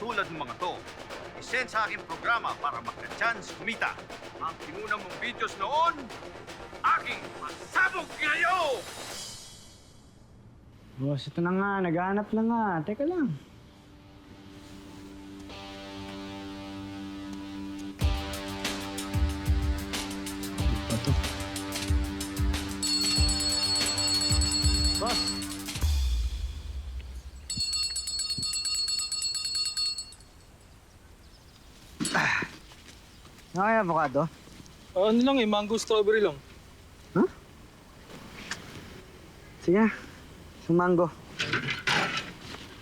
katulad ng mga to, isend sa aking programa para magka-chance kumita. Ang pinuna mong videos noon, aking pasabog ngayon! Boss, ito na nga. Naghahanap na nga. Teka lang. Ito to. Boss! Ano kaya avocado? Ano lang mango strawberry lang. Huh? Sige na. Sumango.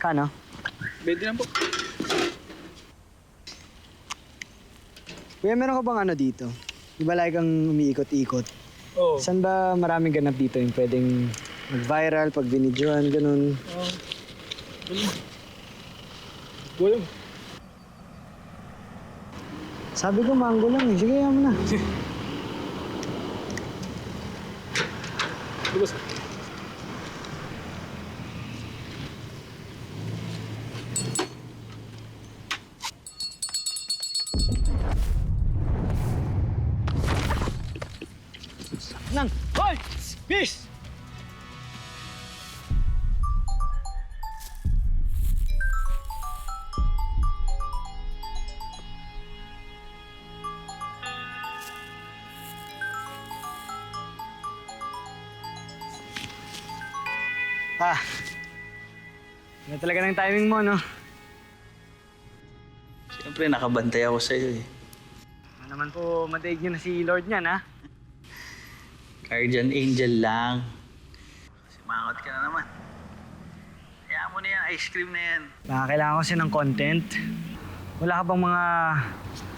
Kano? 20 lang po. Kuya, meron ka bang ano dito? Di ba lagi kang umiikot-ikot? Oo. Saan ba maraming ganap dito yung pwedeng mag-viral, pag binidyoan, ganun? Walang. Sabi ko mango lang eh. Sige, yaman na. Lubos. Nang! Hoy! Peace! Ah, ano talaga ng timing mo, no? Siyempre, nakabantay ako sa'yo eh. Ano naman po, madaig niyo na si Lord niyan, ha? Guardian angel lang. Simangot ka na naman. Kaya mo na yan, ice cream na yan. Kailangan ko kasi ng content. Wala ka bang mga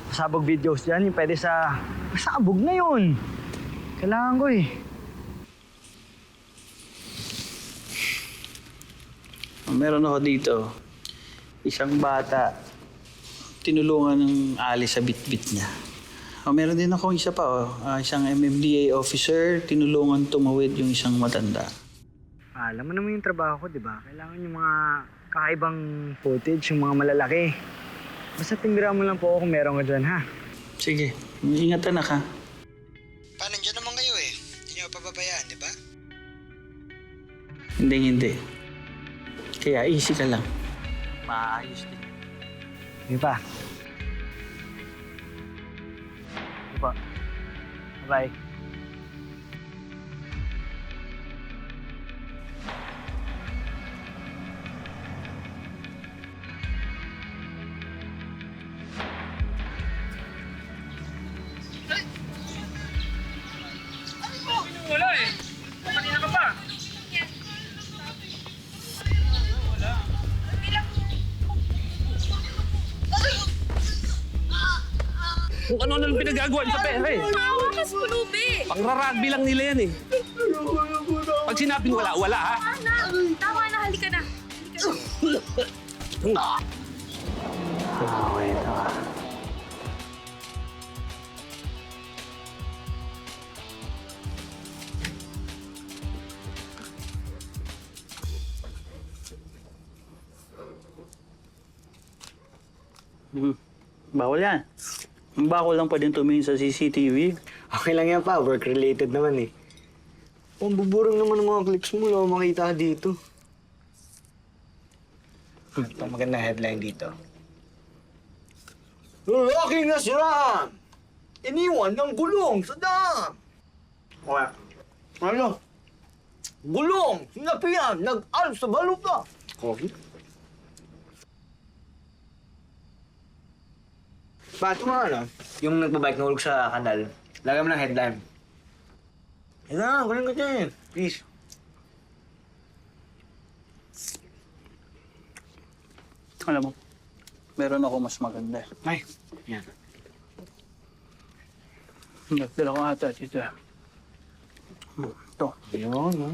pasabog videos dyan? Yung pwede sa... Pasabog na yun! Kailangan ko eh. Meron ako dito, isang bata, tinulungan ng ali sa bitbit niya. Meron din ako isa pa, isang MMDA officer, tinulungan tumawid yung isang matanda. Alam mo naman yung trabaho ko, di ba? Kailangan yung mga kakaibang footage, yung mga malalaki. Basta tinggirahan mo lang po ako kung meron ka dyan, ha? Sige, ingatan na ka. Nandiyan naman kayo eh. Hindi niyo pababayaan, di ba? Hindi. Kaya easy ka lang. Maayos din. Di ba? Di ba? Bye. Wala eh. Kanina ka pa. Kung ano lang pinagagawa sa pera eh. Mawakas po, Lubi! Pangraragbi lang nila yan eh. Pag sinabing wala, wala ha. Tama na, halika na. Okay, tama. Bawal yan. Bawal lang pa din tumingin sa CCTV. Okay lang yan pa, work-related naman eh. Ang buburang naman ng mga clips mo, wala akong makita dito. Ito, magandang headline dito. Lalaking nasiraan! Iniwan ng gulong sa dam! Okay. Ano? Gulong! Sinapian! Nag-alp sa baluta! Okay. Ba't mo ano? Yung nagbabike nahulog sa kanal. Lagyan mo ng headline. Ito na, galing ka dyan. Please. Alam mo, meron ako mas maganda. Ay, yan. Nagdala ko ata dito. Ito. Yun, no?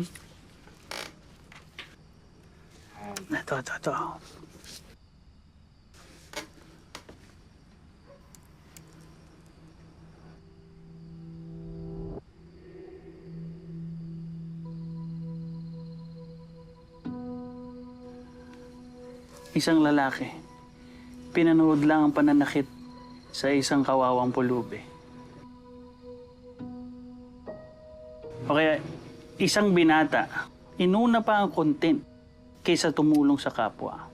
Ito. Isang lalaki, pinanood lang ang pananakit sa isang kawawang pulubi. O kaya, isang binata, inuna pa ang content kaysa tumulong sa kapwa.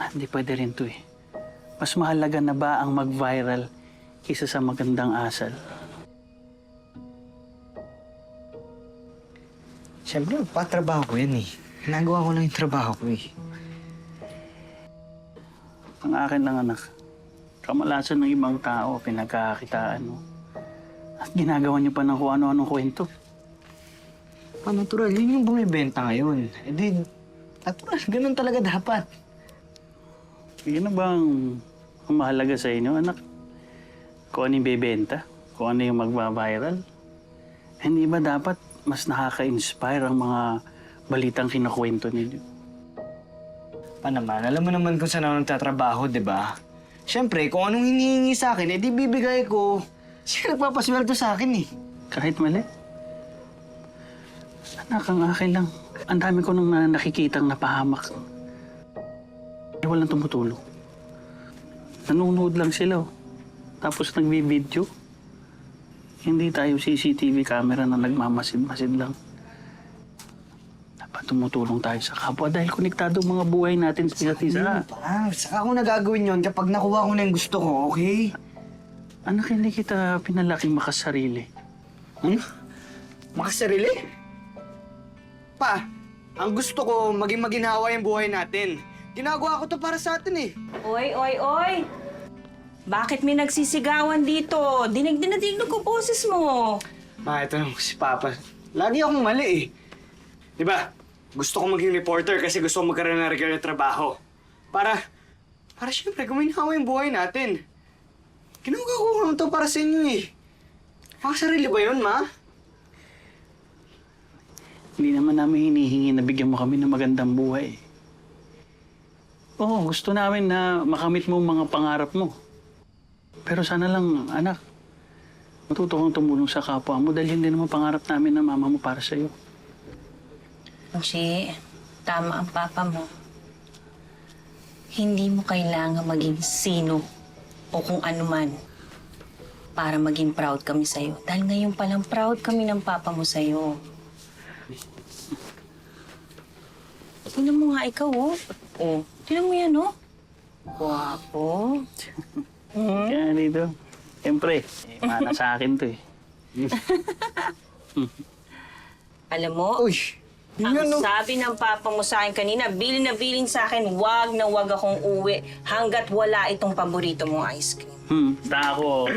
Hindi pwede rin to eh. Mas mahalaga na ba ang mag-viral kaysa sa magandang asal? Siyempre, patrabaho ko yan eh. Nagawa ko lang yung trabaho ko eh. Ang akin lang, anak. Kamalasan ng ibang tao, pinagkakakitaan mo. At ginagawa niyo pa ng kung ano-anong kwento. Natural, yun yung bumibenta ngayon. Eh di, natural, ganun talaga dapat. Yun na bang ang mahalaga sa inyo, anak? Kung ano yung bebenta? Kung ano yung magba-viral? Hindi ba dapat mas nakaka-inspire ang mga balitang kinakwento ninyo? Pa naman, alam mo naman kung saan ako nagtatrabaho, di ba? Siyempre, kung anong hinihingi sa akin, edi bibigay ko. Siya nagpapasweldo sa akin eh. Kahit mali? Anak, ang akin lang. Ang dami ko nang nakikitang napahamak. Walang tumutulong. Nanonood lang sila. Tapos nagbibideo. Hindi tayo CCTV camera na nagmamasid-masid lang. Dapat tumutulong tayo sa kapwa dahil konektado ang mga buhay natin sa isa't isa. Saka ko nagagawin yon kapag nakuha ko na yung gusto ko, okay? Anak, hindi kita pinalaking makasarili. Ano? Makasarili? Pa, ang gusto ko maging maginhawa yung buhay natin. Ginagawa ko to para sa atin eh. Oy, oy, oy! Bakit may nagsisigawan dito? Dinig ko boses mo. Ma, ito si Papa. Lagi akong mali eh. Di ba? Gusto ko maging reporter kasi gusto ko magkaroon ng regular na trabaho. Para syempre guminhawa yung buhay natin. Ginagawa ko naman to para sa inyo eh. Makasarili ba yun, Ma? Hindi naman namin hinihingi na bigyan mo kami ng magandang buhay. Oo, gusto namin na makamit mo ang mga pangarap mo. Pero sana lang, anak, matuto kang tumulong sa kapwa mo dahil hindi naman pangarap namin na mama mo para sa'yo. Kasi, tama ang papa mo. Hindi mo kailangan maging sino o kung ano man para maging proud kami sa'yo. Dahil ngayon palang proud kami ng papa mo sa'yo. Tingnan mo nga ikaw, oh. Oh, tingnan mo yan, oh. Guwapo. Kaya dito, siyempre, mana sa akin to eh. Alam mo, Uy! ang Yun, no? sabi ng papa mo sa akin kanina, bilin na bilin sa akin, wag na wag akong uwi hanggat wala itong paborito mong ice cream. Ako,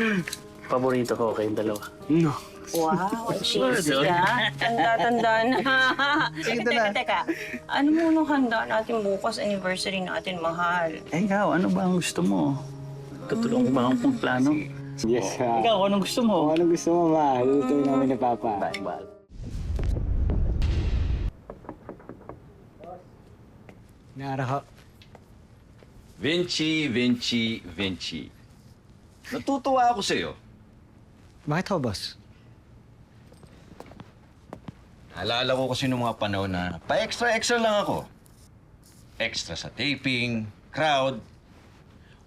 paborito ko kayong dalawa. No. Wow, cheesy ah. Tanda-tanda na. Teka. Ano mo nung handa natin bukas, anniversary natin, mahal? Ikaw, ano ba ang gusto mo? Tutulong ko ba ang plano? Yes, ha. Ikaw, anong gusto mo? Anong gusto mo, Ma? Lutuin namin ni Papa. Bye. Naraho. Vinci. Natutuwa ako sa'yo. Bakit ho, boss? Naalala ko kasi nung mga panahon na pa-extra lang ako. Extra sa taping, crowd,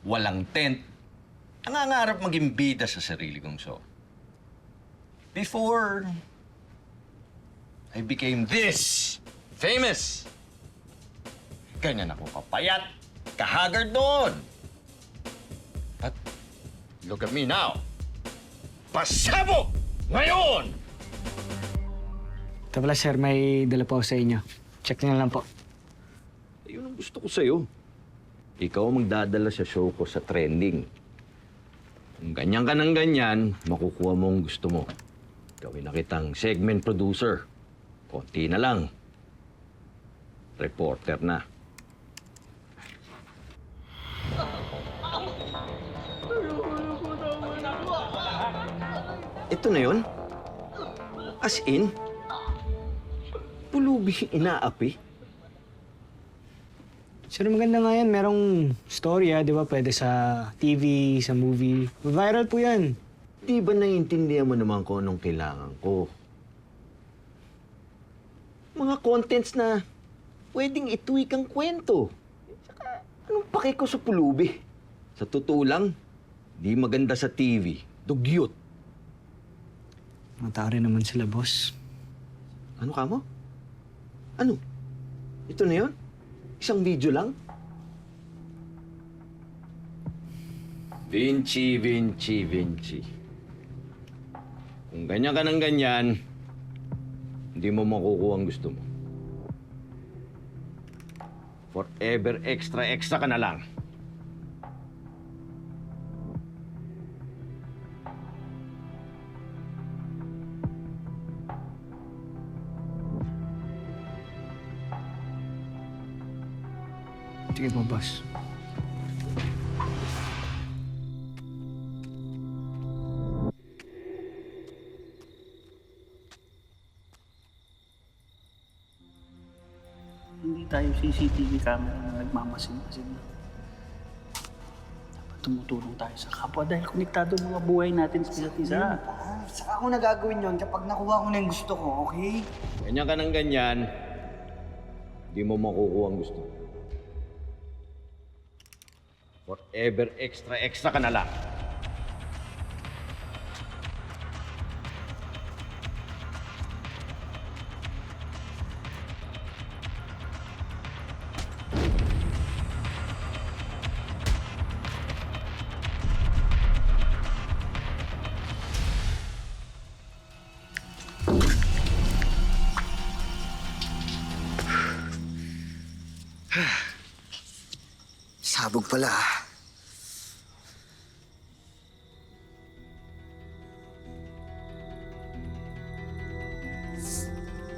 walang tent. Nangangarap maging bida sa sarili kong show. Before I became this famous. Ganyan ako kapayat, kahagard doon. At look at me now. Pasabog ngayon! Ito pala, sir, may dala po ako sa inyo. Check nyo na lang po. Yun ang gusto ko sa'yo. Ikaw ang magdadala sa show ko sa trending. Kung ganyan ka ng ganyan, makukuha mo ang gusto mo. Gawin na kitang segment producer. Konti na lang. Reporter na. Ito na yun? As in? Pulubi inaapi? Sir, maganda nga yan. Merong storya, di ba? Pwede sa TV, sa movie. Viral po yan. Di ba naiintindihan mo naman kung anong kailangan ko? Mga contents na pwedeng ituwik ang kwento. Saka, Anong pake ko sa pulubi? Sa totoo lang, di maganda sa TV. Dugyot. Matari naman sila, boss. Ano ka mo? Ano? Ito na yun? Isang video lang? Vinci. Kung ganyan ka ng ganyan, hindi mo makukuha ang gusto mo. Forever extra ka na lang. Sige po, boss. Hindi tayo CCTV camera na nagmamasin-masin na. Dapat tumutulong tayo sa kapwa dahil konektado ang mga buhay natin sa isa't isa. Saka ako na gagawin yun kapag nakuha ko na yung gusto ko, okay? Ganyan ka ng ganyan, hindi mo makukuha ang gusto mo. Forever extra ka na lang. Sabog pala.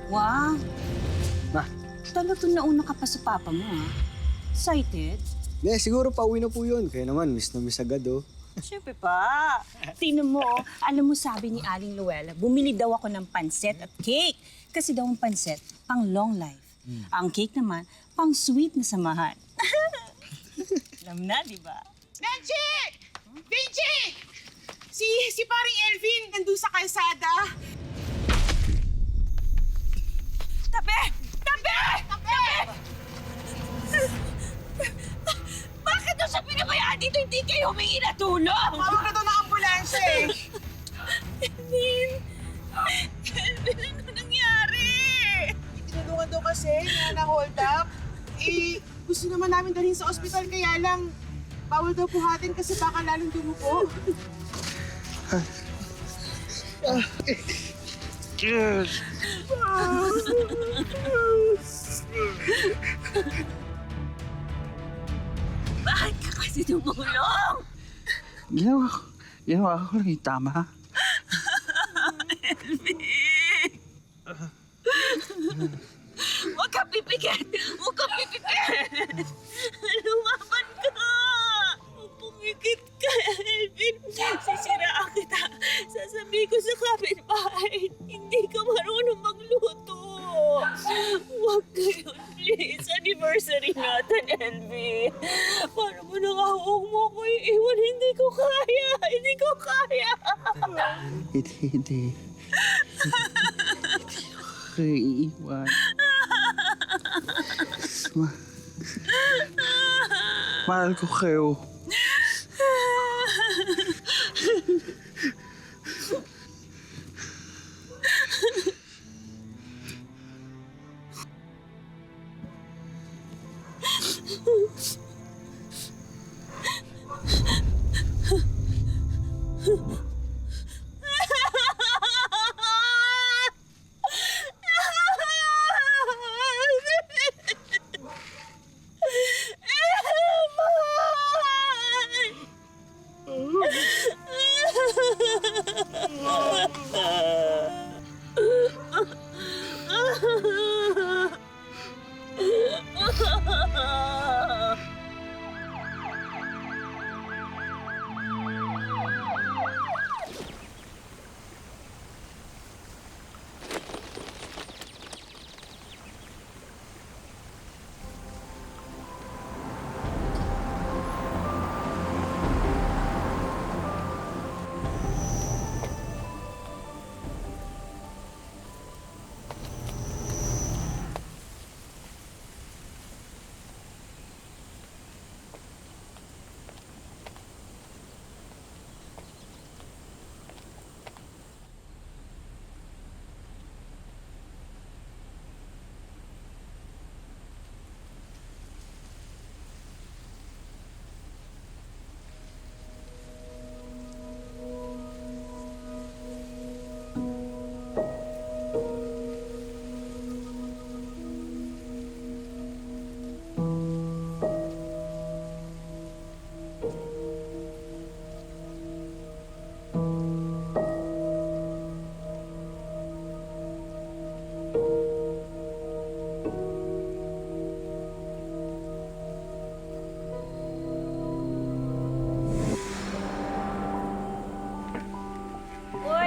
Wow! Ma? Talagang nauna ka pa sa papa mo, ha? Excited? Siguro pauwi na po yun. Kaya naman, miss na miss agad, oh. Siyempre pa. Tingnan mo, alam mo sabi ni Aling Luella, bumili daw ako ng panset at cake. Kasi daw ang panset, pang long life. Ang cake naman, pang sweet na samahan. Alam na, di ba? Nancy! Benji! Si paring Elvin nandun sa kalsada. Tabi! Tabi! Tabi! Bakit daw sa pinabayaan dito hindi kayo humingi na tulong? Tawag na to ng ambulansya eh. Elvin! Elvin, ano nangyari? Tinulungan daw kasi na hold up. Gusto naman namin dalhin sa ospital kaya lang bawal daw buhatin kasi baka lalong dumupo. Bakit ka kasi tumulong? Ginawa ko lang yung tama. Huwag kang pipikit! Huwag kang pipikit! Lumaban ka! Huwag pumikit ka, Elvin. Sisiraan kita. Sasabihin ko sa kapitbahay, hindi ka marunong magluto. Huwag kayo, please. Anniversary natin, Elvin. Paano mo nakahawag mo ako iiwan? Hindi ko kaya. Hindi ko kaya. Hindi. Kayo iiwan. Mahal ko kayo.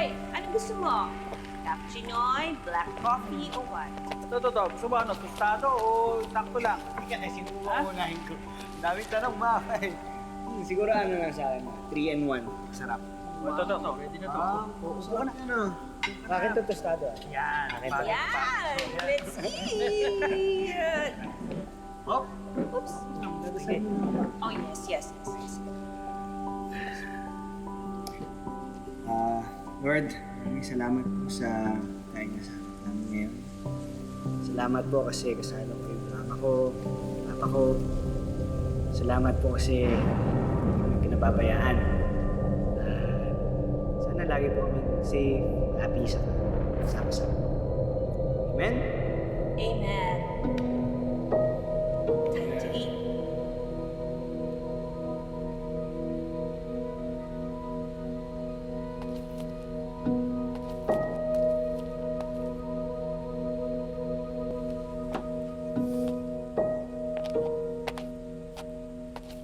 Hoy, anong gusto mo? Cappuccino, black coffee, o what? Ito. Gusto mo ano? Tostado o sakto lang? Uunahin ko. Daming tanong, ma. Siguro ano na sa akin, 3-in-1. Sarap. Ito. Ready na to. Gusto ko na ano. Bakit ito tostado? Yan. Yan! Let's eat! Hop! Oops. Oh, yes. Lord, maraming salamat po sa tayo na sa namin ngayon. Salamat po kasi kasama ko yung mama ko, papa ko. Salamat po kasi hindi kami pinababayaan. Sana lagi po kami safe, happy sa sama-sama. Amen? Amen. Time to eat.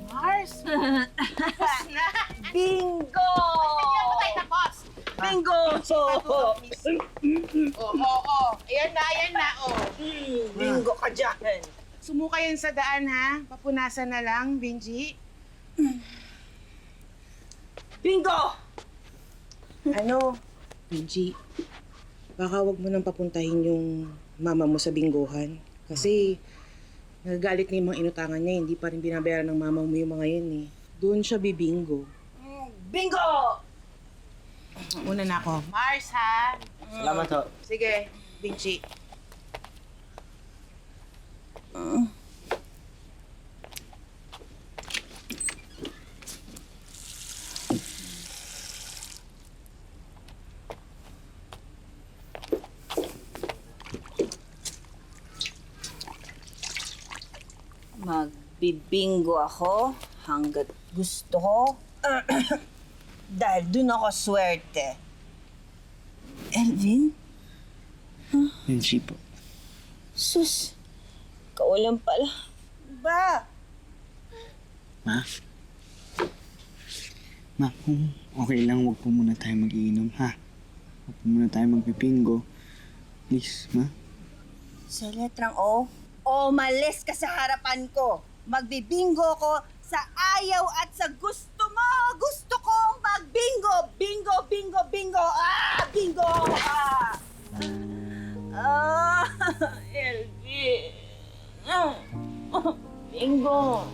Mars! Tapos na! Bingo! Hindi ako tayo tapos! Bingo! Oo. Ayan na, oh. Bingo ka dyan. Sumuka yan sa daan, ha? Papunasan na lang, Benji. Bingo! Ano? Benji, baka wag mo nang papuntahin yung mama mo sa binggohan. Kasi nagagalit na yung mga inutangan niya, hindi pa rin binabayaran ng mama mo yung mga yun eh. Doon siya bibingo. Bingo! Una na ako. Mars, ha? Salamat ho. Sige, Benji. Magbibingo ako hanggat gusto ko. Dahil dun ako swerte. Elvin? Benji po. Sus, kawalan pala. Ba? Ma? Ma, kung okay lang, huwag po muna tayo mag-iinom, ha? Huwag po muna tayo magpipingo. Please, ma? Sa letrang O, umalis ka sa harapan ko. Magbibingo ko sa ayaw at sa gusto mo. Gusto kong magbingo. Bingo, bingo, bingo. Bingo! Elvin. Bingo.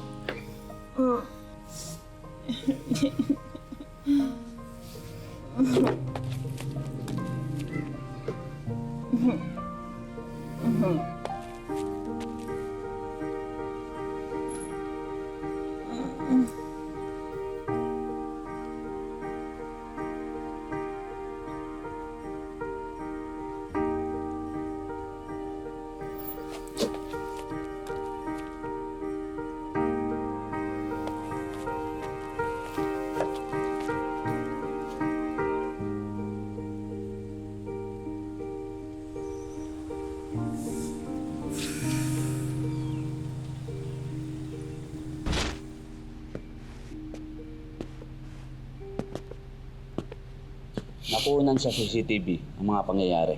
Nakunan sa CCTV ang mga pangyayari.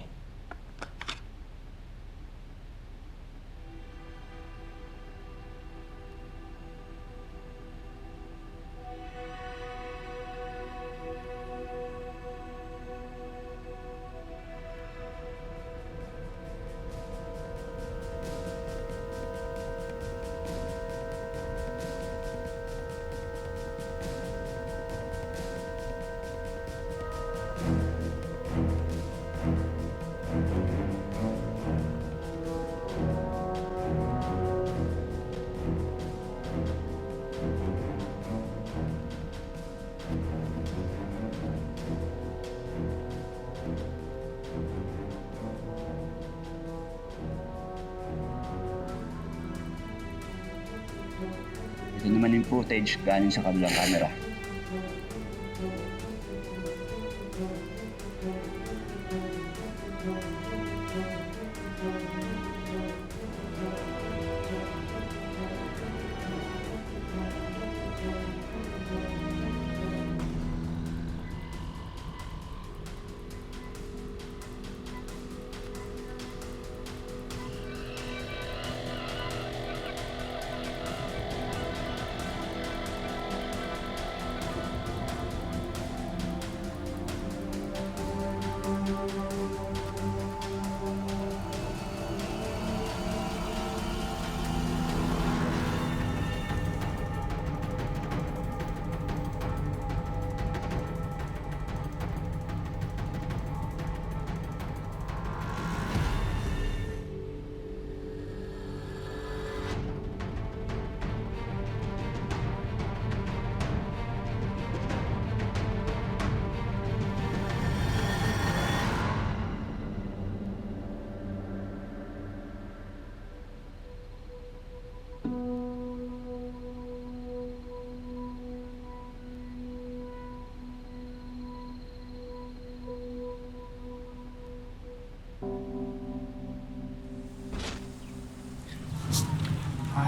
Ito naman yung footage galing sa kabilang camera.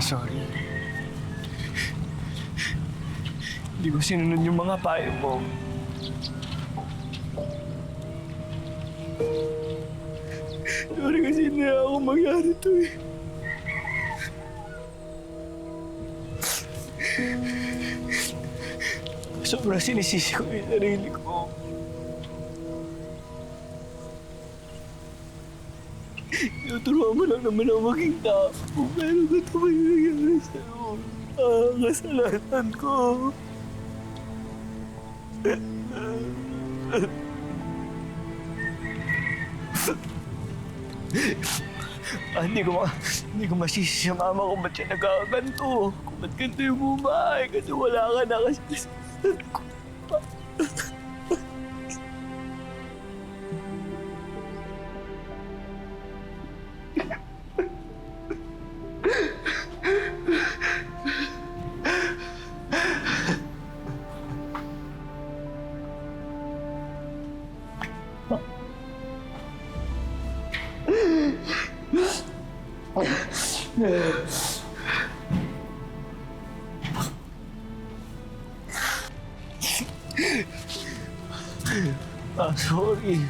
Sorry. Hindi ko sinunod yung mga payo mo. Sorry kasi hindi ako magyari to eh. Sobrang sinisisi ko yung sarili ko. Tinuturuan mo lang naman ako maging tao. Pero ganito ba yung nangyari sa'yo? Kasalanan ko. Hindi ko masisi sa mama ko ba't siya nagkakanto. Kung ba't ganito yung bumahay kasi wala ka na kasi nasasad ko. Sorry.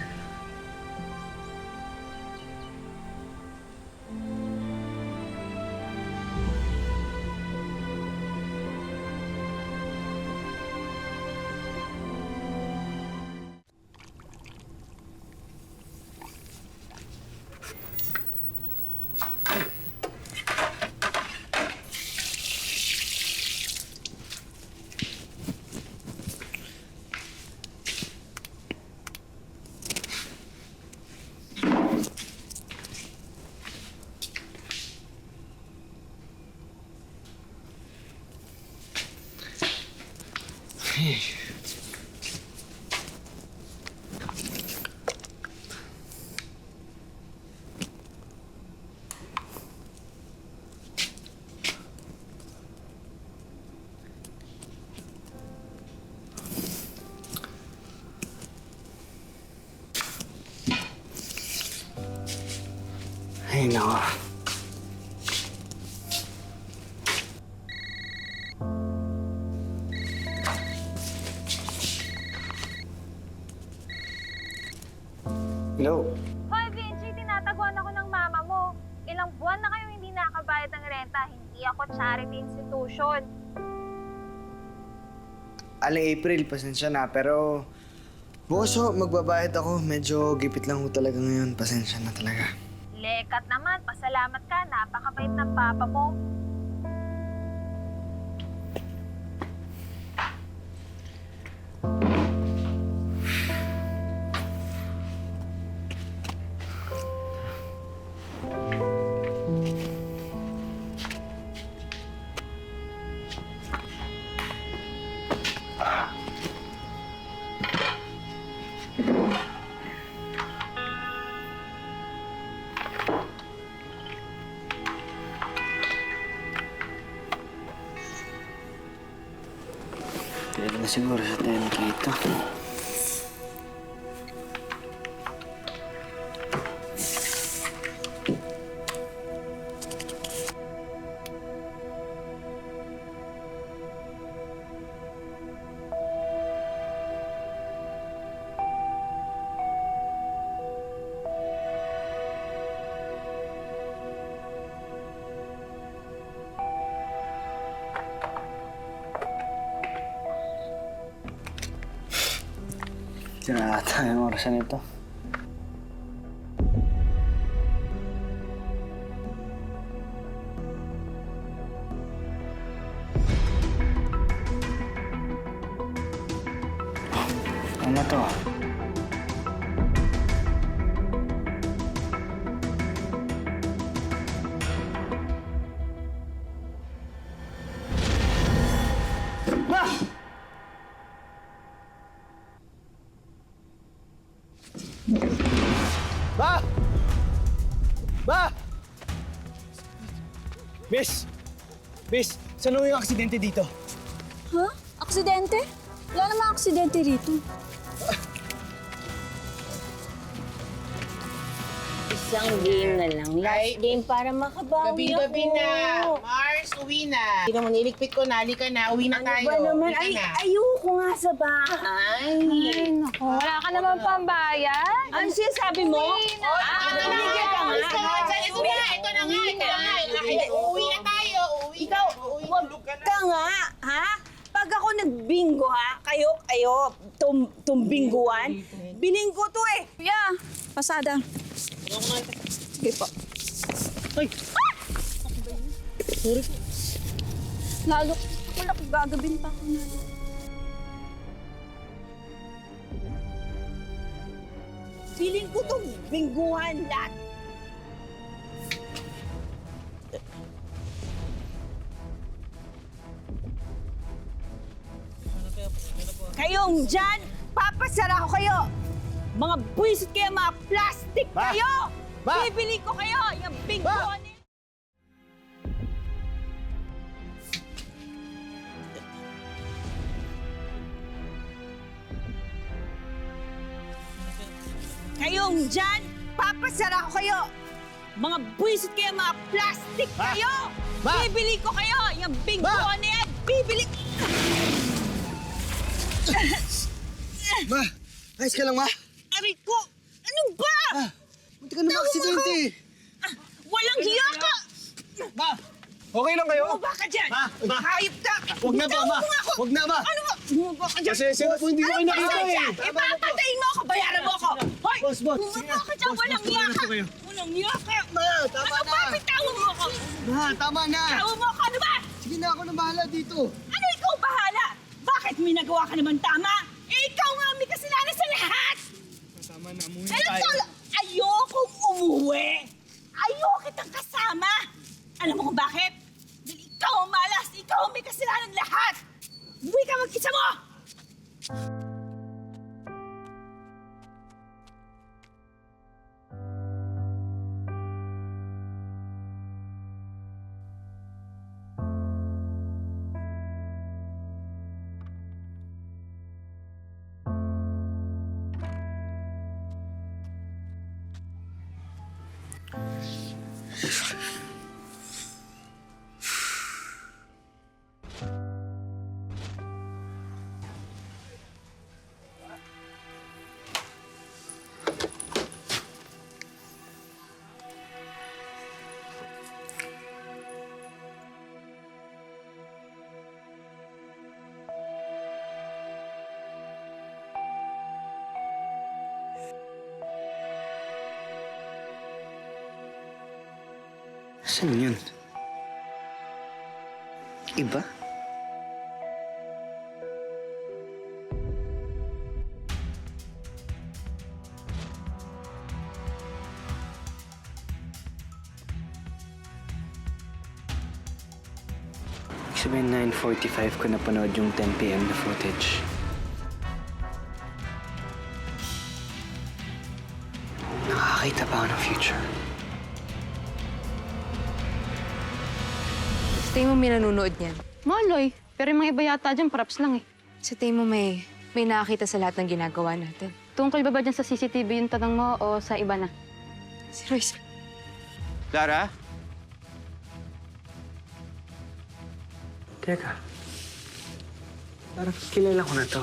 Ay, nako. Hello? Hoy, Vinci, tinataguan ako ng mama mo. Ilang buwan na kayong hindi nakabayad ng renta. Hindi ako charity institution. Aling April, pasensya na, pero... Bukas ho, magbabayad ako. Medyo gipit lang ho talaga ngayon. Pasensya na talaga. Lekat naman, pasalamat ka. Napakabait ng papa mo. Pwede na siguro sa tenke ito. Ito na ata yung orasan nito. Ano to? Ba! Ba! Miss! Miss, saan ho yung aksidente dito? Ha? Aksidente? Wala namang aksidente rito. Isang game na lang. Last game para makabawi ako. Gabi-gabi na. Mars, uwi na. Hindi naman niligpit ko na, halika na, uwi na tayo. Ano ba naman? Halika Ay, na. ayoko nga sa bahay. Ay, naku. Wala ka naman pambayad. Ano sinasabi mo? Tumigil ka nga. Ito na nga. Uuwi na tayo, uuwi na. Wag ka nga, ha? Pag ako nagbingo, ha? Kayo, tumbingguan. Bininggo to eh. Yeah, pasada. Sige po. Ay! Sorry po. Lalo, wala ko gagawin pa ako na. Feeling ko tong bingguhan lahat. Kayong dyan, papasara ko kayo. Mga buwisit kayo, mga plastic kayo. Bibili ko kayo, yung bingguhan nila. Kayong dyan, papasara ko kayo. Mga buwisit kayo, mga plastic kayo. Bibili ko kayo, yung bingguhan na yan. Bibili... Ma, ayos ka lang, ma? Aray ko! Ano ba? Munti ka na aksidente. Walang hiya ka! Ma, okay lang kayo? Bumaba ka dyan! Ma! Hayop ka! Huwag na ba, ma? Huwag na ba? Ano ba? Bumaba ka dyan! Kasi po hindi ko kayo nakita eh. Ipapatayin mo ako! Bayaran mo ako! Hoy! Boss, boss. Bumaba ka dyan! Walang hiya ka! Walang hiya ka! Ma, tama Ano ba? na. Bitawan mo ako! Ma, tama na. Bitawan mo ako! Ano ba? Sige na, ako na bahala dito. Ano ikaw bahala? Bakit may nagawa ka naman tama? Eh, ikaw nga may kasalanan sa lahat! Tama na, umuwi Ano to? Ayokong umuwi! Ayoko kitang kasama! Alam mo kung bakit? Dahil ikaw ang malas! Ikaw ang may kasalanan lahat! Umuwi ka mag-isa mo! Saan yun? Iba? Sabihin 9:45 ko napanood yung 10 p.m. na footage. Nakakita pa ako ng future. Sa tingin mo may nanonood niyan? Maloy, pero yung mga iba yata dyan, props lang eh. Sa tingin mo may nakakita sa lahat ng ginagawa natin? Tungkol ba dyan sa CCTV yung tanong mo o sa iba na? Si Royce. Clara? Teka. Parang kilala ko na to.